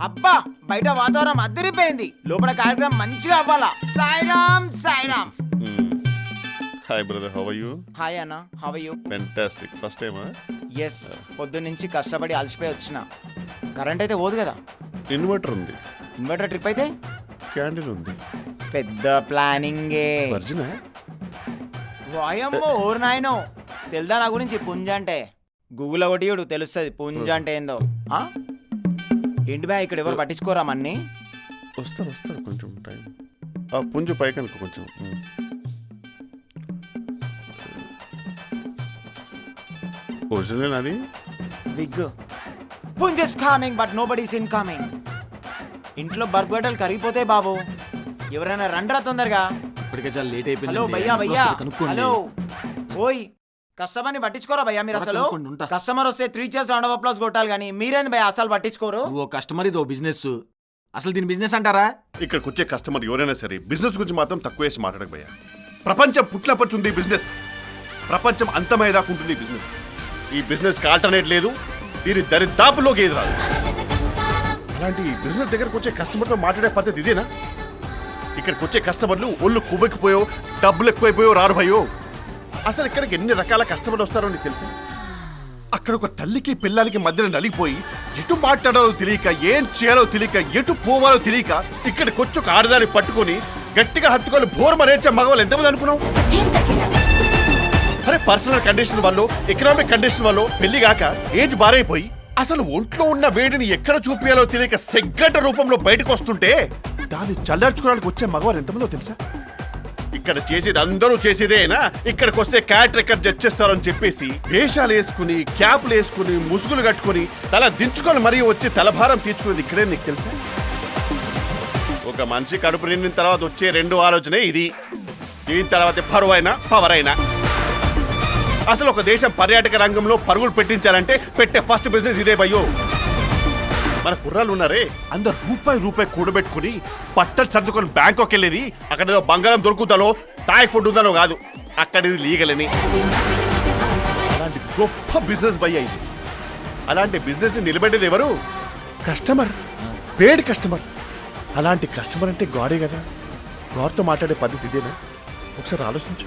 అబ్బా బయట వాతావరణం అద్దరిపోయింది, లోపల కార్యక్రమం మంచిగా అవ్వాలా. Sairam Sairam. Hi brother, how are you? Hi అన్న, how are you? Fantastic. First టైమా? ఎస్, పొద్దున్న నుంచి కష్టపడి అలసిపోయి వచ్చిన. కరెంట్ అయితే పోదు కదా. ఇన్వర్టర్ ఉంది. ఇన్వర్టర్ ట్రిప్ అయితే క్యాండిల్ ఉంది. పెద్ద ప్లానింగే. వర్జినా? వాయమ్మో ఓరు నాయనో, తెలుదా నా గురించి పుంజ అంటే? గూగుల్ ఒకటి చూడు తెలుస్తుంది పుంజ అంటే ఏందో. ఏంటి బా ఇక్కడ ఎవరు పట్టించుకోరా మన్ని? వస్తారు కొంచెం టైం. పుంజు పైకి అనుకో కొంచెం. ఒరిజినల్ అది బిగ్ పుంజ is coming but nobody is in coming. ఇంట్లో బర్ఫ్ గడ్డలు కరిగిపోతే బాబు, ఎవరైనా రండ్రా తొందరగా. ఇప్పటికే చాలా లేట్ అయిపోయింది. హలో భయ్యా భయ్యా, హలో ఓయ్ కస్టమర్ని పట్టించుకోరా భయ్యా మీరు? అసలు కస్టమర్ వస్తే 3 cheers రౌండ్ ఆఫ్ అప్లాస్ కొట్టాలి, కానీ మీరేంది భయ్యా అసలు పట్టించుకోరు? ఓ కస్టమర్ ఇది ఓ బిజినెస్. అసలు దీని బిజినెస్ అంటారా? ఇక్కడికి వచ్చే కస్టమర్ ఎవరైనా సరే బిజినెస్ గురించి మాత్రం తక్కువ వేసి మాట్లాడకపోయా. ప్రపంచం పుట్లపడుతుంది బిజినెస్, ప్రపంచం అంతమయ్యేదాకా ఉంటుంది బిజినెస్. ఈ బిజినెస్ కి ఆల్టర్నేట్ లేదు, దీని దరిదాపులోకి ఏది రాదు. అలాంటి బిజినెస్ దగ్గరకు వచ్చే కస్టమర్తో మాట్లాడే పద్ధతి ఇదేనా? ఇక్కడికి వచ్చే కస్టమర్లు ఒళ్ళు కువ్వెక్కిపోయో డబ్బులు ఎక్కువైపోయో రారు భయో. అసలు ఇక్కడికి ఎన్ని రకాల కస్టమర్లు వస్తారో నీకు తెలుసా? అక్కడ ఒక తల్లికి పిల్లలకి మధ్యన నలిగిపోయి ఎటు మాట్లాడాలో తెలియక, ఏం చేయాలో తెలియక, ఎటు పోవాలో తెలియక ఇక్కడికి వచ్చి ఒక ఆడదాన్ని పట్టుకొని గట్టిగా హత్తుకొని బోర్మరేచ్చే మగవాళ్ళు ఎంతమంది అనుకున్నావు? అరే పర్సనల్ కండిషన్ వల్ల, ఎకనామిక్ కండిషన్ వల్ల పెళ్లి కాక ఏజ్ బారైపోయి అసలు ఒంట్లో ఉన్న వేడిని ఎక్కడ చూపించాలో తెలియక సెగ్గంట రూపంలో బయటకు వస్తుంటే దాన్ని చల్లార్చుకోవడానికి వచ్చే మగవారు ఎంతమందో తెలుసా? ఇక్కడ చేసేది అందరూ చేసేదేనా? ఇక్కడికి వస్తే క్యాట్ రికార్డ్ జడ్జ్ చేస్తారని చెప్పేసి వేషాలు వేసుకుని, క్యాప్లు వేసుకుని, ముసుగులు కట్టుకుని, తల దించుకొని మరీ వచ్చి తలభారం తీర్చుకునేది ఇక్కడే. నీకు తెలుసా? ఒక మనిషి కడుపు నిండిన తర్వాత వచ్చే 2 ఆలోచనే ఇది. దీని తర్వాత పరువైనా పవర్ అయినా. అసలు ఒక దేశం పర్యాటక రంగంలో పరుగులు పెట్టించాలంటే పెట్టే ఫస్ట్ బిజినెస్ ఇదే భయ్యో. మన కుర్రాళ్ళు ఉన్నారే, అందరు రూపాయి కూడబెట్టుకుని పట్టలు సర్దుకొని బ్యాంకాక్ వెళ్ళేది అక్కడ ఏదో బంగారం దొరుకుతానో థాయ్ ఫుడ్ ఉందనో కాదు, అక్కడ ఇది లీగలని. అలాంటి గొప్ప బిజినెస్ భయ్య ఇది. అలాంటి బిజినెస్ నిలబెట్టేది ఎవరు? కస్టమర్, పేడ్ కస్టమర్. అలాంటి కస్టమర్ అంటే గాడే కదా. గాడ్తో మాట్లాడే పద్ధతి ఇదేనా? ఒకసారి ఆలోచించు.